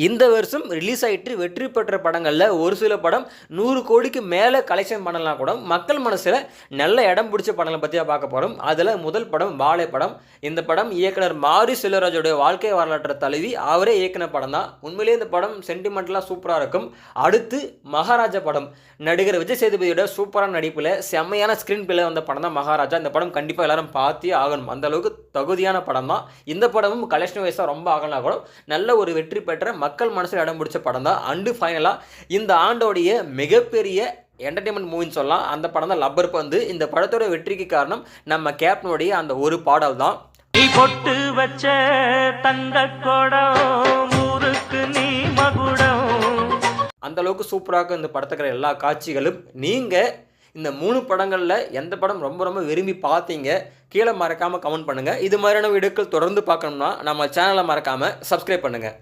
இந்த வருஷம் ரிலீஸ் ஆகிட்டு வெற்றி பெற்ற படங்களில் ஒரு சில படம் 100 கோடிக்கு மேலே கலெக்ஷன் பண்ணலாம் கூட மக்கள் மனசில் நல்ல இடம் பிடிச்ச படங்களை பற்றி பார்க்க போகிறோம். அதில் முதல் படம் வாழை படம். இந்த படம் இயக்குனர் மாரி செல்வராஜோடைய வாழ்க்கை வரலாற்றை தழுவி அவரே இயக்குன படம் தான். உண்மையிலேயே இந்த படம் சென்டிமெண்ட்லாம் சூப்பராக இருக்கும். அடுத்து மகாராஜா படம். நடிகர் விஜய் சேதுபதியோட சூப்பரான நடிப்பில் செம்மையான ஸ்க்ரீன் பிளே வந்த படம் தான் மகாராஜா. இந்த படம் கண்டிப்பாக எல்லாரும் பார்த்தே ஆகணும், அந்த அளவுக்கு தகுதியான படம் தான். இந்த படமும் கலெக்ஷன் வைஸாக ரொம்ப ஆகலாம் கூட நல்ல ஒரு வெற்றி பெற்ற மக்கள் மனசில் இடம் பிடிச்ச படம் தான். அண்டு ஃபைனலாக இந்த ஆண்டோடைய மிகப்பெரிய என்டர்டெயின்மெண்ட் மூவின்னு சொல்லலாம், அந்த படம் தான் லப்பர் பந்து. இந்த படத்தோட வெற்றிக்கு காரணம் நம்ம கேப்டனுடைய அந்த ஒரு பாடல் தான். நீ பொட்டு வச்ச தங்க கொடம் ஊருக்கு நீ மகுடம். அந்த அளவுக்கு சூப்பராக இந்த படத்துக்கிற எல்லா காட்சிகளும். நீங்கள் இந்த 3 படங்களில் எந்த படம் ரொம்ப ரொம்ப விரும்பி பார்த்தீங்க கீழே மறக்காமல் கமெண்ட் பண்ணுங்கள். இது மாதிரியான வீடியோக்கள் தொடர்ந்து பார்க்கணும்னா நம்ம சேனலை மறக்காமல் சப்ஸ்கிரைப் பண்ணுங்கள்.